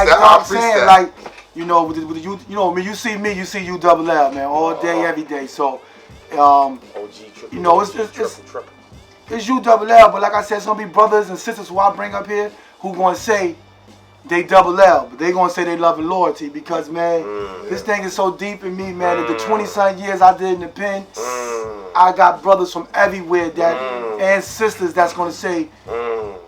like I'm saying, like, you know, with the, you know, when you see me, you see ULL, man, all day, every day. So, you know, it's ULL, but like I said, it's gonna be brothers and sisters who I bring up here who gonna say they double L, but they gonna say they love and loyalty because, man, this thing is so deep in me, man. The 20-something years I did in the pen, I got brothers from everywhere that and sisters that's gonna say,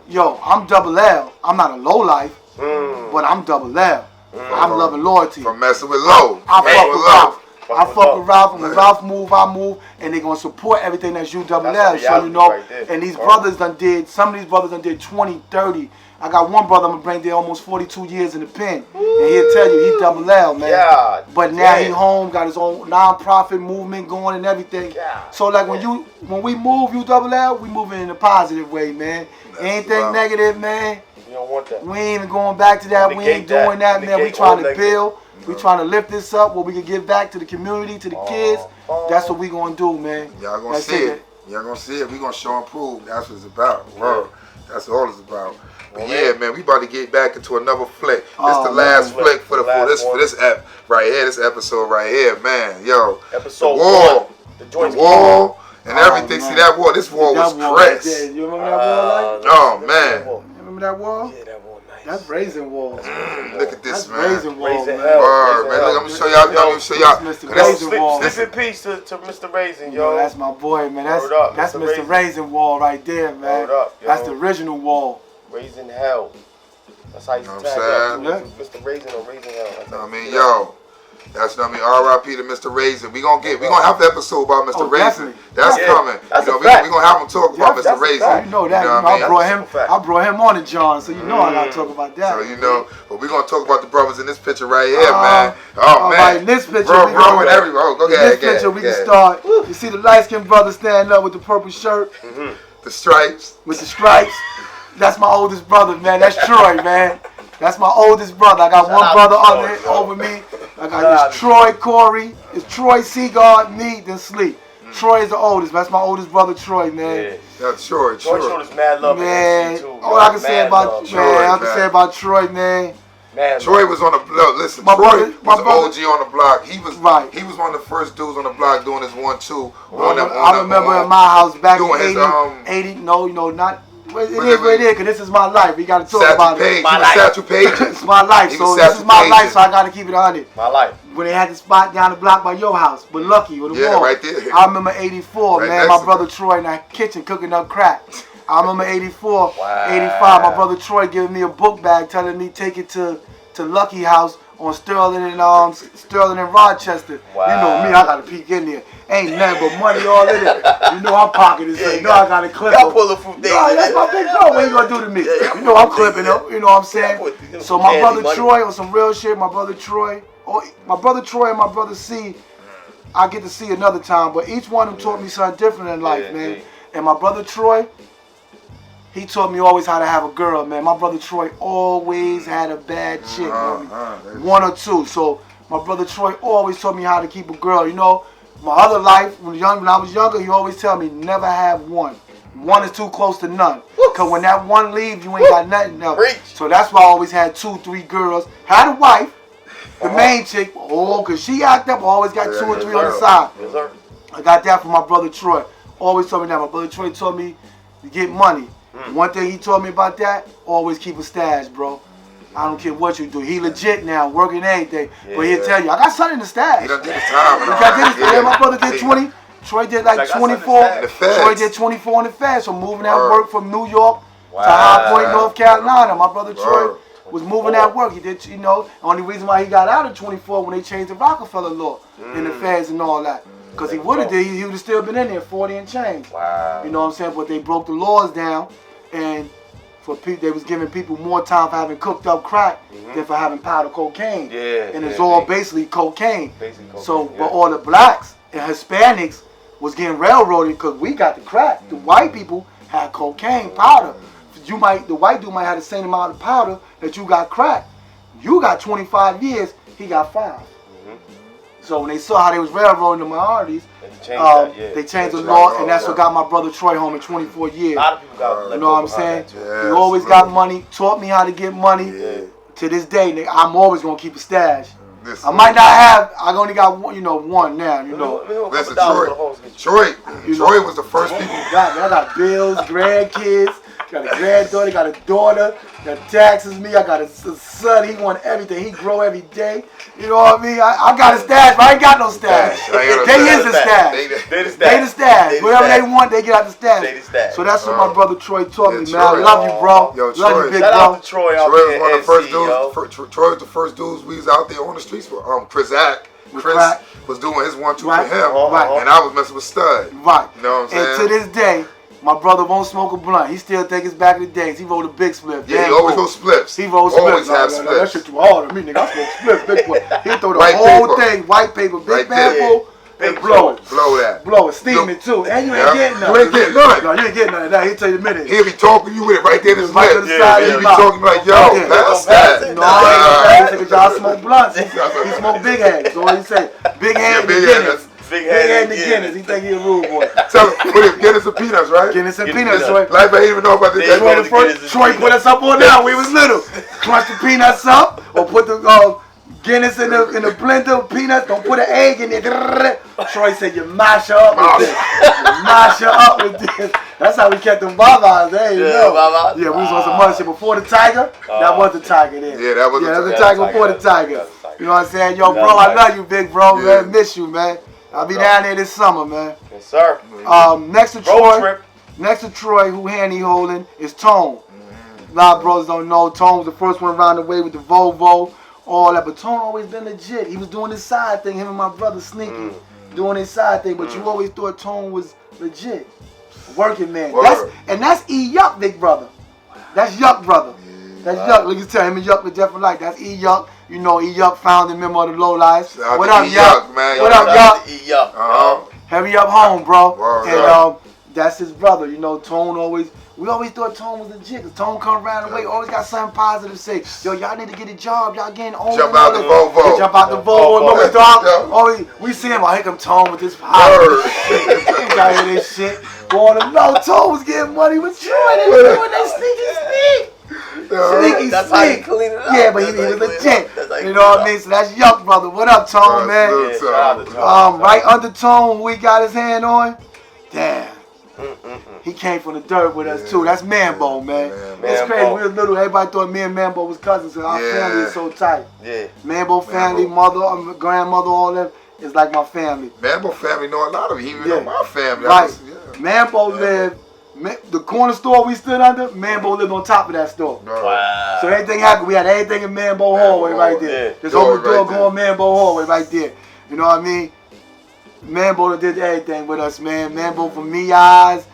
yo, I'm double L. I'm not a low life, but I'm double L. I'm loving loyalty. From messing with low. I fuck with Ralph. I fuck with Ralph, and when Ralph move, I move, and they gonna support everything that's ULL. So you know, right, and these brothers done did, some of these brothers done did 20, 30. I got one brother I'm gonna bring there almost 42 years in the pen, and he'll tell you he double L, man. Yeah, but now he home, got his own non-profit movement going and everything. Yeah, so like when we move ULL, we moving in a positive way, man. Anything negative, man. You don't want that. We ain't even going back to that. We ain't doing that, man. We trying to build. We trying to lift this up where we can give back to the community, to the kids. That's what we gonna do, man. Y'all gonna see it. Y'all gonna see it. We gonna show and prove. That's what it's about. Word. That's all it's about. But yeah, man, we about to get back into another flick. This the last flick for this ep right here, this episode right here, man. Yo, episode the wall, the wall, and everything. See that wall? This wall was pressed. You remember that wall? Oh man. You remember that wall? Yeah, that wall nice. That's raisin wall. Look at this, man. Raisin wall, man. Word, man. Look, I'm gonna show y'all. I'm gonna show y'all. Mr. Raisin wall. Slip in peace to Mr. Raisin, yo. That's my boy, man. That's Mr. Raisin wall right there, man. That's the original wall. Raisin hell. That's how you tag that. Mr. Raisin or Raisin hell. I mean, yo. That's what I mean. R.I.P. to Mr. Raisin. We gonna have an episode about Mr. Raisin. That's coming. That's we gonna have him talk about Mr. Raisin. You know that. I brought him on to John, so you know I gotta talk about that. So you know, but we gonna talk about the brothers in this picture right here, man. Oh man. Right, in this picture, bro, and everyone. Go ahead. In this picture, we can start. You see the light-skinned brother standing up with the purple shirt, the stripes. With the stripes. That's my oldest brother, man. That's Troy, man. That's my oldest brother. I got one brother over me. I got this Troy, Corey. It's Troy, Cigarz, me, then Sleep. Troy is the oldest. That's my oldest brother, Troy, man. That's Troy. Troy showed us mad love, man. All I can say about Troy, man. Troy was on the block. Listen, Troy was an OG on the block. He was He was one of the first dudes on the block doing his 1-2. I remember in my house back in 80. No, not. It is what it is, because this is my life. We got to talk about it. It's my life, so this is my life, so I got to keep it 100. My life. When they had the spot down the block by your house, but Lucky with the wall. Right there. I remember 84, man. My brother Troy in that kitchen cooking up crack. I remember 84, 85. My brother Troy giving me a book bag, telling me take it to Lucky house on Sterling and Rochester. Wow. You know me, I got to peek in there. Ain't nothing but money all in it. You know I'm pocketing this. You know I got to clip him. Pull a few things. No, that's my big bro. What you gonna do to me? You know I'm clipping him. You know what I'm saying? So my brother Troy on some real shit. My brother Troy, and my brother C, I get to see another time. But each one of them taught me something different in life, man. And my brother Troy, he taught me always how to have a girl, man. My brother Troy always had a bad chick, one or two. So my brother Troy always taught me how to keep a girl. You know, my other life, when I was younger, he always tell me, never have one. One is too close to none. Because when that one leaves, you ain't got nothing else. So that's why I always had 2, 3 girls. Had a wife, the main chick, because she act up, I always got 2 or 3 on the side. Yes, sir. I got that from my brother Troy. Always told me that. My brother Troy told me to get money. One thing he told me about that, always keep a stash, bro. I don't care what you do. He legit now, working everything. But he'll tell you, I got something in the stash. He done did his time. My brother did 20. Troy did like 24. Troy did 24 in the feds. So moving that work from New York to High Point, North Carolina. My brother Troy was moving that work. He did, you know, only reason why he got out of 24 when they changed the Rockefeller law in the feds and all that. Because he would have did, he would have still been in there, 40 and change. Wow. You know what I'm saying? But they broke the laws down, and for people, they was giving people more time for having cooked up crack than for having powder cocaine. And it's all basically cocaine. So, but all the blacks and Hispanics was getting railroaded because we got the crack. The white people had cocaine powder. The white dude might have the same amount of powder that you got crack. You got 25 years, he got 5. So when they saw how they was railroading the minorities, they changed the law, and that's what got my brother Troy home in 24 years. A lot of people got you know what I'm saying? He always got money, taught me how to get money. To this day, nigga, I'm always gonna keep a stash. I might not have. I only got one, one now. You know. Listen, Troy was the first people. I got bills, grandkids. Got a granddaughter, got a daughter, got taxes me, I got a son, he want everything, he grow every day. You know what I mean? I got a stash, but I ain't got no stash. They is the stash. They the stash. Whatever they want, they get out the stash. So that's what my brother Troy taught me, man. I love you, bro. Yo, love you, big shout bro. out to Troy out there. Was one of the first dudes. Troy was the first dudes we was out there on the streets for. Chris was doing his 1-2 for him, and I was messing with Stud. Right. You know what I'm saying? And to this day, my brother won't smoke a blunt. He still think it's back in the days. He rolled a big split. Yeah, he always goes spliffs. He rolls always spliffs. have spliffs. That shit too hard to me, nigga. I smoke spliffs, big boy. He throw the whole thing, white paper, big bamboo, and blow it. Blow that. Blow it, steam it too. And you ain't getting nothing. You ain't getting nothing. No, you ain't getting nothing. Now, he'll tell you in a minute. He'll be talking to you with it right there in his Right lips. to the side of He'll his be mouth. talking like, yo, that's that. No, I ain't y'all smoke blunts. He smoke big heads. So what he say? Big hand and Guinness. Big hand and Guinness. He think he a rude boy. Tell him, put him Guinness and peanuts, right? Guinness and peanuts, Troy. Life, I didn't even know about this. Troy put us up on that when we was little. Crunch the peanuts up, or put the Guinness in the blender, peanuts. Don't put an egg in there. Troy said you mash her up with this. You mash her up with this. That's how we kept them babas. There you go. Yeah, we was on some other shit before the tiger. That was the tiger then. Yeah, that was the tiger before the tiger. You know what I'm saying? Yo, bro, I love you, big bro. Man, miss you, man. I'll be down there this summer, man. Yes, sir. Next to Troy, who handy holding is Tone. A lot of brothers don't know. Tone was the first one around the way with the Volvo, all that. But Tone always been legit. He was doing his side thing. Him and my brother Sneaky doing his side thing. But you always thought Tone was legit. Working man. That's E Yuck, big brother. That's Yuck, brother. That's Yuck. Look, you tell him and Yuck was different like. That's E Yuck. You know, E Yuck, founding member of the LoLifes. What up, Yuck? What up, Yuck? E Yuck. Heavy up home, bro. And that's his brother. You know, Tone always. We always thought Tone was legit. Cause Tone come around the way, always got something positive to say. Yo, y'all need to get a job. Y'all getting old. Jump out the Volvo. Jump out the Volvo. We see him. I hear him Tone with this power. Y'all hear this shit. Going to know Tone was getting money with Troy. They was doing that sneaky. That's how he clean it up. Yeah, but he was legit. You know what I mean? So that's Yuck, brother. What up, Tone, man? Right under Tone, who he got his hand on? Damn. He came from the dirt with us, too. That's Mambo, man. It's crazy. We were little. Everybody thought me and Mambo was cousins. So our family is so tight. Mambo family, mother, grandmother, all them. It's like my family. Mambo family know a lot of it. He even know my family. Right. Mambo lived. The corner store we stood under, Mambo lived on top of that store. Wow. So anything happened, we had everything in Mambo hallway right there. Just open the door, go in Mambo hallway right there. You know what I mean? Mambo did everything with us, man. Mambo for me eyes,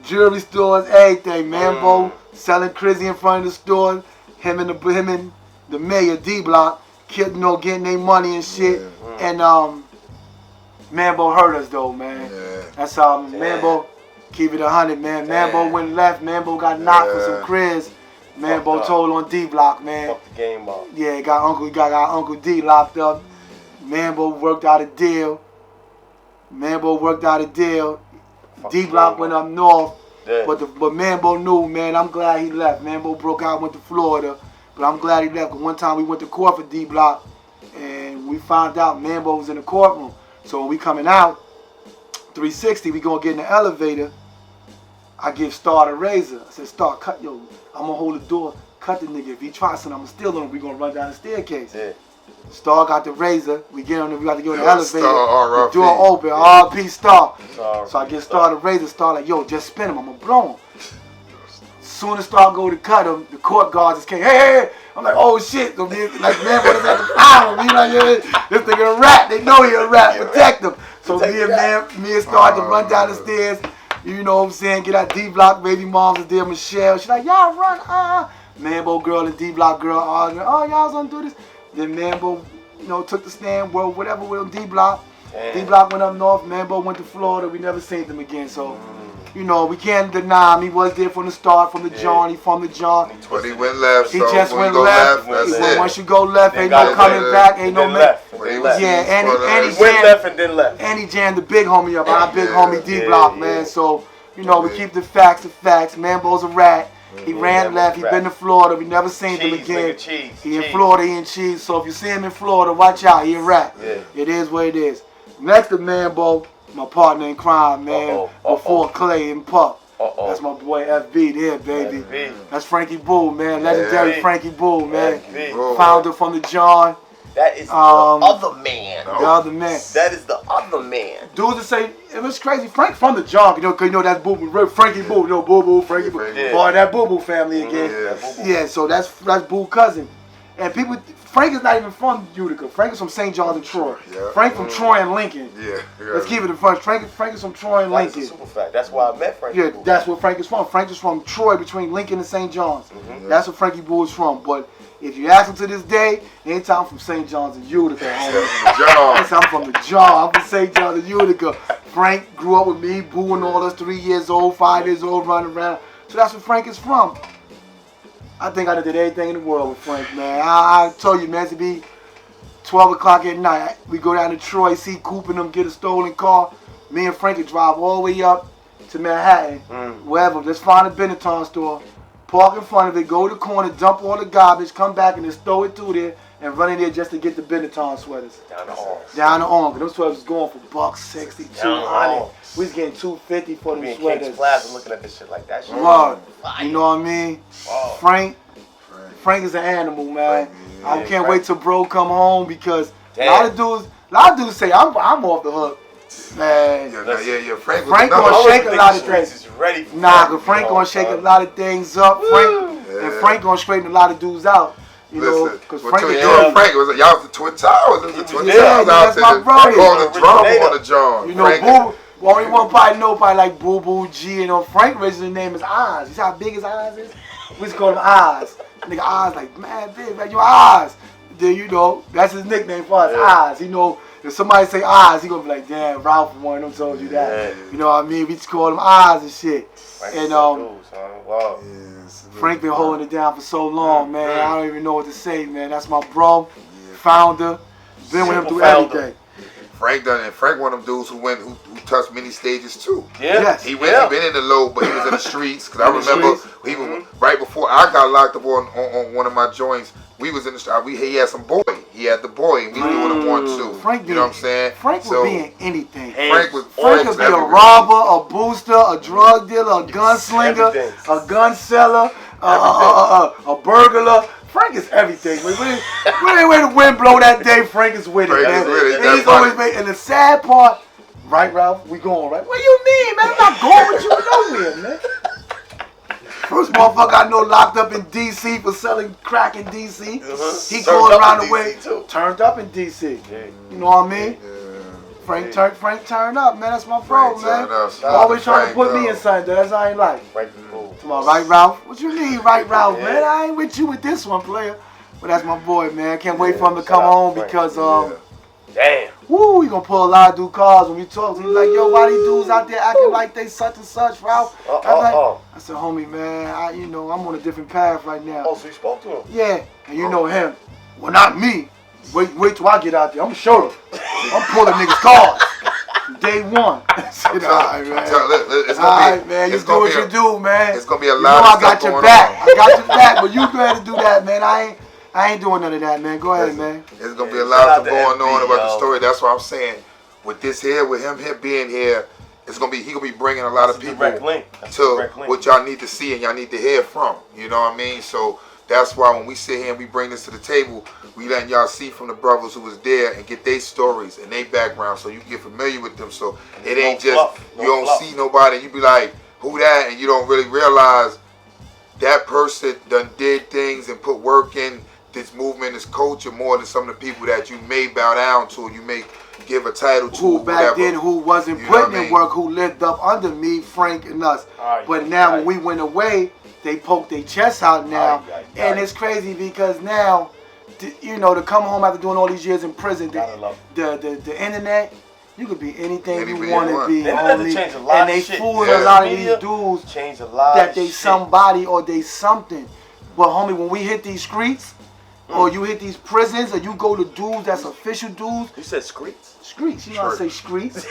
jewelry stores, everything. Mambo selling Crizzy in front of the store. Him and the mayor D Block, getting their money and shit. And Mambo hurt us though, man. That's how Mambo. Keep it 100, man. Mambo went left. Mambo got knocked for some Chris. Mambo told on D Block, man. Fuck the game up. Yeah, got Uncle D locked up. Mambo worked out a deal. D Block went up north. Yeah. But Mambo knew, man. I'm glad he left. Mambo broke out, went to Florida. But I'm glad he left. Cause one time we went to court for D Block, and we found out Mambo was in the courtroom. So when we coming out, 360, we gonna get in the elevator. I give Star the razor. I said, Star, I'm gonna hold the door, cut the nigga. If he tries something, I'm gonna steal him. We gonna run down the staircase. Yeah. Star got the razor. We got to go in the elevator. The door open. RLPC Star. So I get Star the razor. Star like, yo, just spin him. I'm gonna blow him. Soon as Star go to cut him, the court guards just came. Hey. I'm like, oh shit. So me, like, man, what is that? Me like, yeah, this nigga a rat. They know he a rat. Protect him. So me and Star to run down the stairs. You know what I'm saying? Get that D Block baby moms is there, Michelle. She's like, y'all run, Mambo girl and D Block girl arguing. Oh, y'all gonna do this? Then Mambo, took the stand. Well, whatever with D Block. D Block went up north. Mambo went to Florida. We never seen them again. So, we can't deny him. He was there from the start, from the John. He from the John. But he went left. He just went left. Once you go left, ain't no coming back. Ain't no left. Yeah, and he went left and then left. And he jammed the big homie up. Our big homie D Block, man. So, we keep the facts the facts. Mambo's a rat. He ran left. He been to Florida. We never seen him again. He in Florida. He in cheese. So if you see him in Florida, watch out. He a rat. Yeah. It is what it is. Next to Mambo, my partner in crime, man. Before Clay and Pup. That's my boy FB there, baby. That's Frankie Boom, man. Legendary Frankie Boom, man. Founder from the John. That is the other man. The other man. That is the other man. Dudes that say, it was crazy. Frank from the John, cause that's Boo Boo. Frankie Boo, Boo Boo, Frankie Boo. Yeah. Boy, that Boo Boo family again. Yeah, so that's Boo cousin. And people, Frank is not even from Utica. Frank is from St. John's and Troy. Yeah. Frank from Troy and Lincoln. Yeah. Let's keep it in front. Frank is from Troy and Lincoln. That's a super fact. That's why I met Frankie. Yeah, that's where Frank is from. Frank is from Troy, between Lincoln and St. John's. That's where Frankie Boo is from. But if you ask him to this day, anytime I'm from St. John's and Utica. I'm from the John. I'm from St. John's and Utica. Frank grew up with me, Boo and all us, 3 years old, 5 years old, running around. So that's where Frank is from. I think I did everything in the world with Frank, man. I told you, man, to be 12 o'clock at night. We go down to Troy, see Coop and them get a stolen car. Me and Frank would drive all the way up to Manhattan, wherever. Let's find a Benetton store, park in front of it, go to the corner, dump all the garbage, come back and just throw it through there and run in there just to get the Benetton sweaters. Down the arms. Down the arms. Those sweaters was going for $160, $200. We was getting $250 for them sweaters. King's Plaza looking at this shit like that shit. You know what I mean? Wow. Frank is an animal, man. I can't wait till bro come home because a lot of dudes say I'm off the hook. Man, Frank gonna shake a lot of things. Cause Frank gonna shake a lot of things up. Frank gonna straighten a lot of dudes out. Because Frank was y'all was the Twin Towers. It was the Twin Towers out there. My brother. Calling the drum on the John. Boo, only one probably like Boo Boo G. Frank original name is Oz. You see how big his eyes is? We just call him Oz. Nigga Oz like, man, big, man, you Oz. Then that's his nickname for us, Oz. If somebody say Oz, he gonna be like, damn, Ralph one of them told you that. You know what I mean? We just call him Oz and shit. Frank been holding it down for so long, man. I don't even know what to say, man. That's my bro, founder. Been with him through everything. Frank done it. Frank one of them dudes who touched many stages too. Yeah. Yes. He been in the low, but he was in the streets. Cause I remember he was right before I got locked up on one of my joints. We was in the street. He had some boy. He had the boy, and we doing him one too. Frank, you know what I'm saying? Frank would be in anything. Frank could be a robber, a booster, a drug dealer, a gunslinger, a gun seller, a burglar. Frank is everything. Where the wind blow that day, Frank is with it, man. He's always making. And the sad part, right, Ralph? We going, right? What do you mean, man? I'm not going with you nowhere, man. First motherfucker I know locked up in D.C. for selling crack in D.C. He going around the way. Turned up in D.C. You know what I mean? Frank turned up, man. That's my bro, man. Always trying to put me in something. That's how I ain't like. Come on, right, Ralph? What you mean, right, Ralph, man? I ain't with you with this one, player. But that's my boy, man. Can't wait for him to come home because, damn. Woo, we gonna pull a lot of dude cars when we talk. He's like, yo, why these dudes out there acting like they such and such, Ralph? I said, homie, man, I'm on a different path right now. Oh, so you spoke to him? Yeah, and you know him. Well, not me. Wait till I get out there. I'm gonna show them. I'm pulling niggas cars. Day one. Said, all right, man. Man. You do what you do, man. It's gonna be a lot of stuff going on. I got your back, but you go ahead and do that, man. I ain't doing none of that, man. Go ahead, man. There's gonna be a lot of stuff going on about the story. That's what I'm saying. With this here, with him being here, he gonna be bringing a lot of people to what y'all need to see and y'all need to hear from. You know what I mean? So that's why when we sit here and we bring this to the table, we letting y'all see from the brothers who was there and get their stories and their background, so you can get familiar with them. So it ain't just you don't see nobody and you be like, who that? And you don't really realize that person done did things and put work in this movement, this culture, more than some of the people that you may bow down to, you may give a title to. Who back then who wasn't putting in work, who lived up under me, Frank, and us. But now when we went away, they poked their chests out now. And it's crazy because now, to come home after doing all these years in prison, the internet, you could be anything you want to be, homie. And they fooling a lot of these dudes that they somebody or they something. But homie, when we hit these streets, or you hit these prisons, or you go to dudes that's official dudes. You said streets? Streets. You know how to say streets?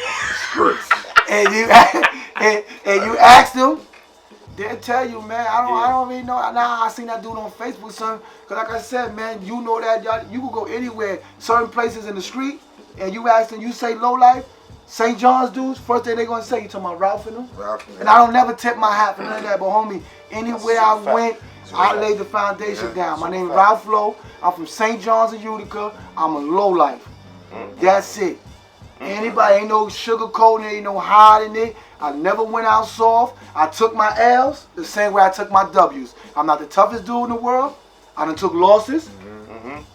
Streets. And you ask them, they'll tell you, man, I don't really know. Nah, I seen that dude on Facebook, son. Because like I said, man, you know that you can go anywhere, certain places in the street, and you ask them, you say LoLife, St. John's dudes, first thing they going to say, you talking about Ralph and them? And I don't never tip my hat for none of that, but homie, anywhere I went, I laid the foundation down. My name is Ralph Lowe. I'm from St. John's of Utica. I'm a LoLife. That's it. Anybody, ain't no sugarcoating, ain't no hiding it. I never went out soft. I took my L's the same way I took my W's. I'm not the toughest dude in the world. I done took losses.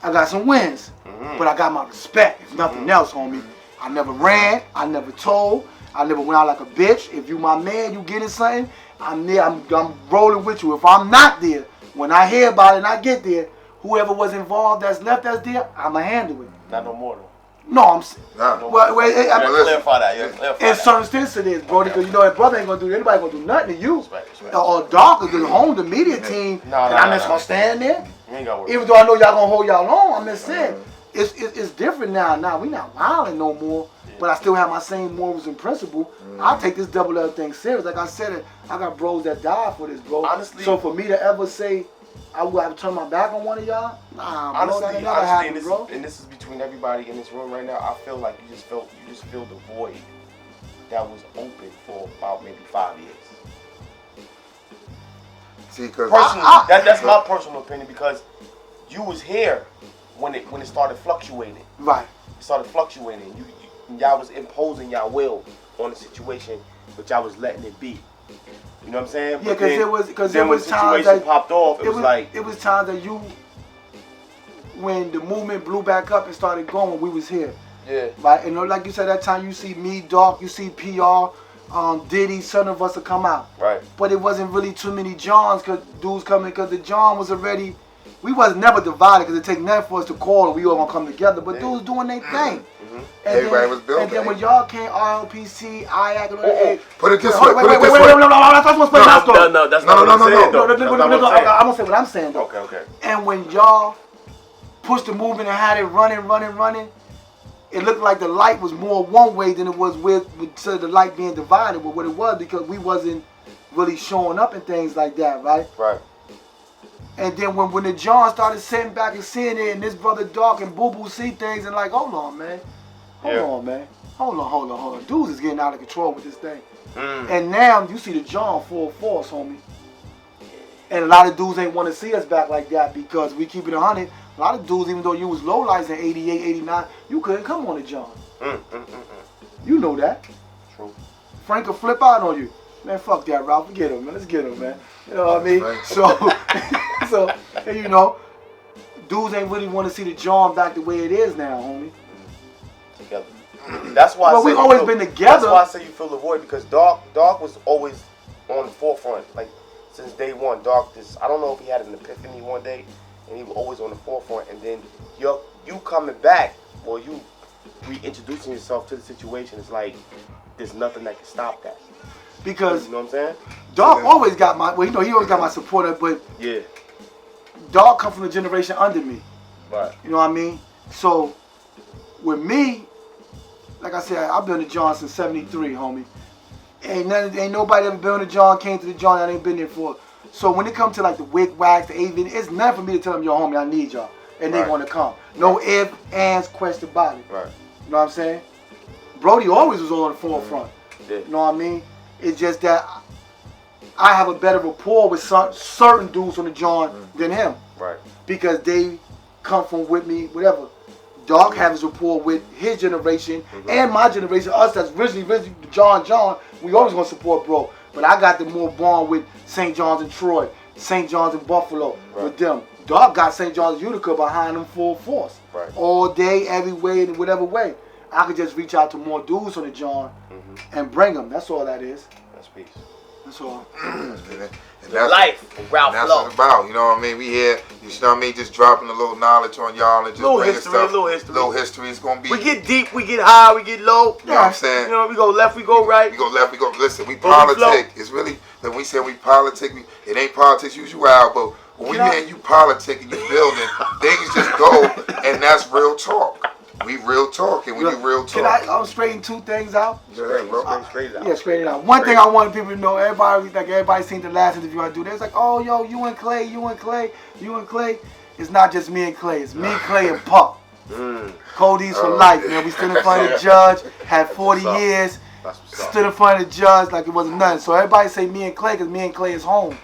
I got some wins. But I got my respect, if nothing else, homie. I never ran. I never told. I never went out like a bitch. If you my man, you getting something, I'm there. I'm rolling with you. If I'm not there, when I hear about it and I get there, whoever was involved that's left that's there, I'ma handle it. Not no more though. No, I'm saying. Clarify that. In certain instances it is, bro, because that brother ain't gonna do anybody gonna do nothing to you. Or Doc or the home, the media team, and I'm just gonna stand there. Even though I know y'all gonna hold y'all on, I'm just saying it's different now. Now we not wilding no more. But I still have my same morals and principle. I take this double L thing serious. Like I said, I got bros that died for this, bro. Honestly, so for me to ever say I would have turned my back on one of y'all, nah, bro, that never happened, bro. And this is between everybody in this room right now. I feel like you just filled the void that was open for about maybe 5 years. See, because that's my personal opinion, because you was here when it started fluctuating. Right. It started fluctuating. Y'all was imposing y'all will on the situation, but y'all was letting it be. You know what I'm saying? Yeah, because there was times that popped off. It was times that when the movement blew back up and started going, we was here. Yeah. Right, and like you said, that time you see me, Doc, you see PR, Diddy, some of us will come out. Right. But it wasn't really too many Johns, cause dudes coming, because the John was already. We was never divided, because it take nothing for us to call and we all gonna come together. But dudes doing their thing. Everybody was building. And then when y'all came, RLPC, IAC, and all that. Put it this way. Wait, no, that's what's playing my story. No, that's not what I'm saying. No, I'm gonna say what I'm saying though. Okay. And when y'all pushed the movement and had it running, it looked like the light was more one way than it was with the light being divided with what it was, because we wasn't really showing up and things like that, right? Right. And then when the John started sitting back and seeing it, and this brother Doc and Boo Boo see things and like, hold on, man. Hold on. Dudes is getting out of control with this thing. And now you see the John full force, homie. And a lot of dudes ain't want to see us back like that, because we keep it 100. A lot of dudes, even though you was LoLifes in 88, 89, you couldn't come on the John. You know that. True. Frank will flip out on you. Man, fuck that, Ralph. Get him, man. Let's get him, man. You know what I mean? Right. So, you know, dudes ain't really want to see the John back the way it is now, homie. Together. That's why. Well, we've always been together. That's why I say you feel the void, because Dog was always on the forefront, like since day one. Dog, I don't know if he had an epiphany one day, and he was always on the forefront. And then you coming back, well, you reintroducing yourself to the situation, it's like there's nothing that can stop that. Because you know what I'm saying? Dog always got my, well, you know, he always got my supporter, but yeah, Dog come from the generation under me. Right. You know what I mean? So with me, like I said, I've been to John since '73, homie. Ain't nobody ever been to John, came to the John that ain't been there for. So when it comes to like the wig wax, the AV, it's nothing for me to tell them, yo, homie, I need y'all, and they want to come. No ifs, ands, question about it. Right. You know what I'm saying? Brody always was on the forefront. Yeah. You know what I mean? It's just that I have a better rapport with certain dudes on the John than him. Right. Because they come from with me, whatever. Dog has his rapport with his generation and my generation. Us that's originally John, we always gonna support bro. But I got the more bond with St. John's in Troy, St. John's in Buffalo, with them. Dog got St. John's Utica behind them full force. Right. All day, every way, in whatever way. I could just reach out to more dudes on the John and bring them. That's all that is. That's peace. That's all. And that's life, Ralph. That's what it's about. You know what I mean? We here. You know what I mean? Just dropping a little knowledge on y'all and just bringing stuff. Little history. It's gonna be. We get deep. We get high. We get low. You know what I'm saying? You know, we go left. We go right. We go left. We go. Listen, we politic. It's really when we say we politic. It ain't politics usual, but when we hear you politic and you building, things just go, and that's real talk. We real talk, and when you real talk. Can I straighten two things out? Yeah, bro. Straighten it out. One thing I want people to know, everybody seen the last interview I do. They was like, oh, yo, you and Clay. It's not just me and Clay. It's me, Clay, and Pup. Cody's for life, man. We stood in front of the judge, had 40 years, stood in front of the judge like it wasn't nothing. So everybody say me and Clay, because me and Clay is home.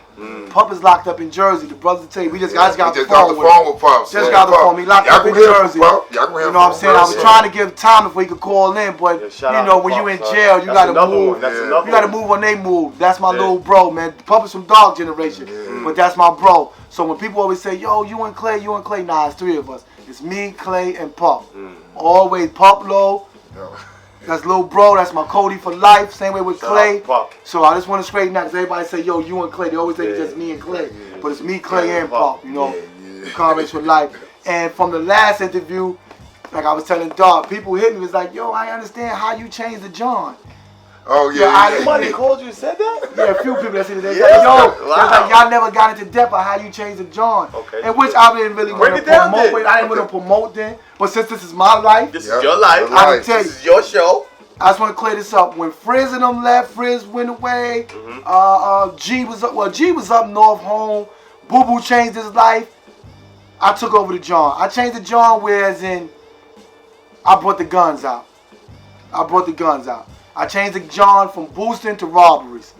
Pup is locked up in Jersey. The brothers tell you, I just got the phone with Pup. Just got the phone. He locked up in Jersey. You know what I'm saying? I was trying to give time before he could call in, but you know, when you in jail, you gotta move. You gotta move when they move. That's my little bro, man. Pup is from dog generation, but that's my bro. So when people always say, yo, you and Clay, nah, it's three of us. It's me, Clay, and Pup. Always Pup Low. That's little bro, that's my Cody for life. Same way with Clay. So I just want to straighten out because everybody say, yo, you and Clay. They always think it's just me and Clay. But it's me, Clay, and Pop, you know. Comments for life. And from the last interview, like I was telling Dog, people hit me, was like, yo, I understand how you changed the John. Oh, yeah. Somebody called you and said that? Yeah, a few people that said that. Like, yo, like, y'all never got into depth on how you changed the John. Okay. And which I didn't really want to promote. I didn't want to promote then. But since this is my life. This is your life. I can tell you. This is your show. I just want to clear this up. When Frizz and them left, Frizz went away. G was up. Well, G was up north home. Boo Boo changed his life. I took over the John. I changed the John, whereas in I brought the guns out. I changed the John from boosting to robberies.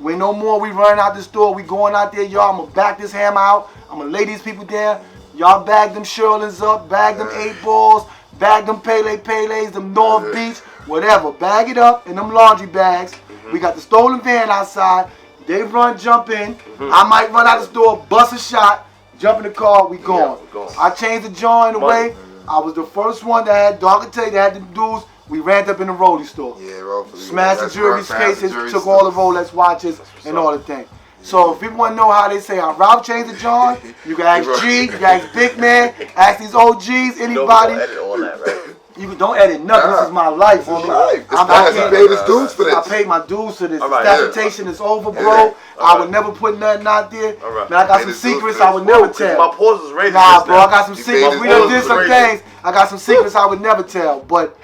We no more. We running out the store. We going out there, y'all. I'm gonna back this hammer out. I'm gonna lay these people down. Y'all bag them Sherlins up. Bag them 8 balls. Bag them Pele's, them North Beach, whatever. Bag it up in them laundry bags. We got the stolen van outside. They jump in. I might run out the store, bust a shot, jump in the car, we gone. I changed the joint in a way. I was the first one that had Dog and Tay, that had the dudes. We ran up in the Rollie store. Yeah, smashed the jewelry cases, took all the Rolex watches and all the things. So if people want to know how they say how Ralph changed the John, you can ask G, you can ask Big Man, ask these OGs, anybody. Don't edit all that, right? You don't edit nothing. This is my life, homie. I paid his dues for this. I paid my dues for this. Statutation is over, bro. I would never put nothing out there. Man, I got some secrets I would never tell. My pause was raised. Nah, bro, I got some secrets. We done did some things. I got some secrets I would never tell. But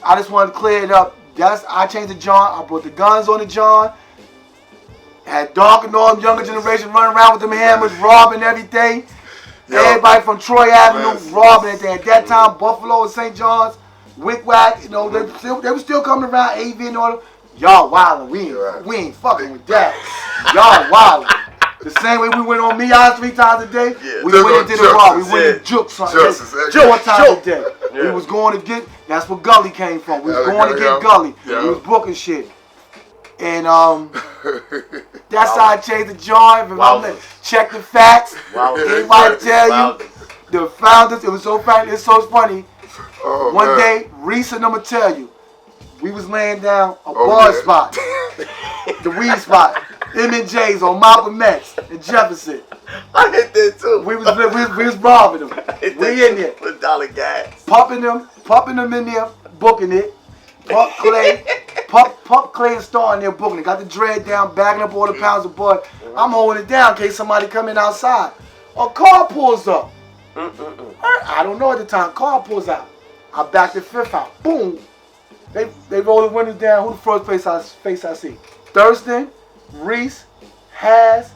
I just want to clear it up. I changed the John. I brought the guns on the John. Had Dog and all them younger generation running around with them hammers, robbing everything. Everybody from Troy Avenue robbing everything. At that time, Buffalo and St. John's, Wick-Wack, you know, they were still coming around, AV and all them. Y'all wildin'. We ain't fucking with that. Y'all wildin'. The same way we went on Mia's 3 times a day, we went and did a rob. We went and juked something. 4 times a day. We was going to get, that's where Gully came from. We was going to get Gully. We was booking shit. And that's how I changed the joint. Check the facts. Anybody tell you the founders? It was so funny. It's so funny. One day, Reese and I'ma tell you, we was laying down a bar spot, the weed spot. M&J's on Malcolm X and Jefferson. I hit that too. We was robbing them. We in there. With dollar gas. Pumping them in there, booking it. Pump Clay and Star in there booking it. Got the dread down, bagging up all the pounds of bud. I'm holding it down in case somebody come in outside. A car pulls up. I don't know at the time. Car pulls out. I back the fifth out. Boom. They roll the windows down. Who the first face I see? Thurston, Reese, Has.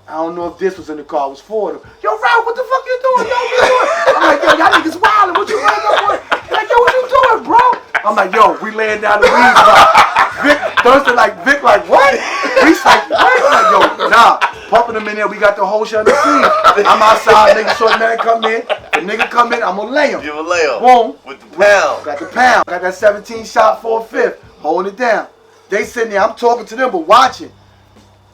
I don't know if this was in the car. It was four of them. Yo, Ralph, what the fuck you doing? Yo, what you doing? I'm like, yo, y'all niggas wildin'. What you running up with? They're like, yo, what you doing, bro? I'm like, yo, we laying down the weeds. Thurston Vic like, what? Reese like, what? I'm like, yo, nah. Pumping them in there. We got the whole shit on the scene. I'm outside, making sure the man come in. The nigga come in, I'm gonna lay him. You gonna lay him. Boom. With the pound. Got the pound. Got that 17 shot 4/5. Holding it down. They sitting there. I'm talking to them, but watching.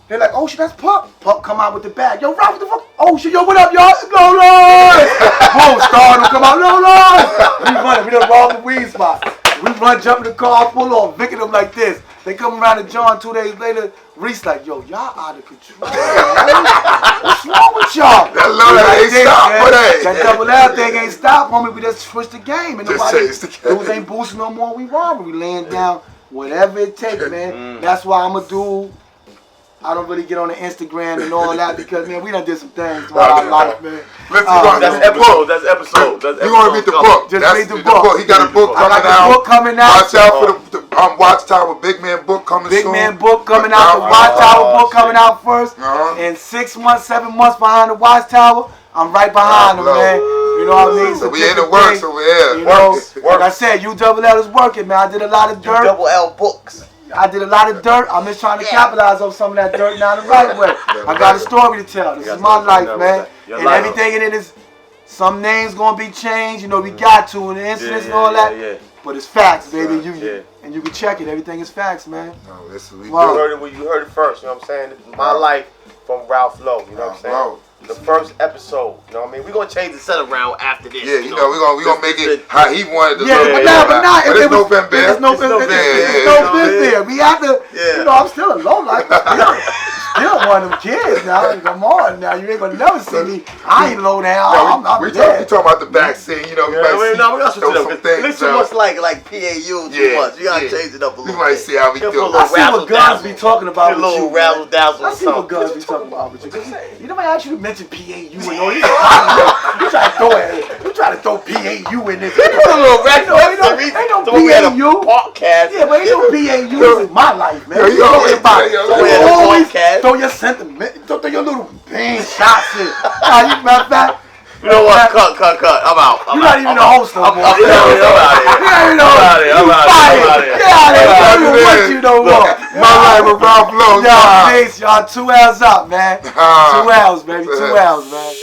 They're like, oh shit, that's Pup. Pup come out with the bag. Yo, Ralph, what the fuck? Oh shit, yo, what up, y'all? LoLifes. Boom, Star them come out. LoLifes. We running. We done robbed the weed spot. We run, jump in the car, pull off, Vic them like this. They come around to John 2 days later. Reese like, yo, y'all out of control. What's wrong with y'all? That low ain't stop for that. That double L thing ain't stop, homie. We just switched the game. And Just changed the game. dudes ain't boosting no more. We robbing. We laying down whatever it takes, man. That's why I'm a dude. I don't really get on the Instagram and all that because, man, we done did some things throughout our life, man. That's episode. You gonna read the book? Just That's read the book. He got a book coming out. I got a book coming out. Watch out for the Watchtower Big Man book coming soon. Big Man book coming out. The Watchtower book coming out first. Uh-huh. And 6 months, 7 months behind the Watchtower, I'm right behind them, man. You know what I mean? So we in the works over here. You know, like I said, ULL is working, man. I did a lot of dirt. ULL books. I did a lot of dirt. I'm just trying to capitalize on some of that dirt now the right way. I got a story to tell. This is my life, man. And everything in it is, some names gonna be changed. You know, we got to, and the incidents and all that. But it's facts, baby. And you can check it. Everything is facts, man. No, this is You heard it first. You know what I'm saying? This is my life from Ralph Lowe. You know what I'm saying? The first episode, you know what I mean? We're going to change the set around after this. Yeah, you know we're gonna make it how he wanted to Yeah, look. but nah, it's no Ben There's no Ben there. We have to, you know, I'm still a low life. Still one of them kids now. Come on now. You ain't going to never see me. I ain't low down. We talking about the back scene, you know. We might see some things. This too much like PAU too much. You got to change it up a little bit. We might see how we do. I see what Guns be talking about with you. I see what Guns be talking about with you. You know, I actually mentioned PAU and all this. You try to throw it. You try to throw PAU in this. Put a little rap. Ain't no PAU. Yeah, but ain't no PAU in my life, man. You always always throw your sentiment, throw your little bang shots in. Matter of fact, you know what? Cut. I'm out. You're not even the host no more. I'm out of here. I'm out of here. Get out of here. What you know more? My life with Ralph Lowe. Y'all, peace. Y'all 2 hours up, man. 2 hours, baby. 2 hours, man.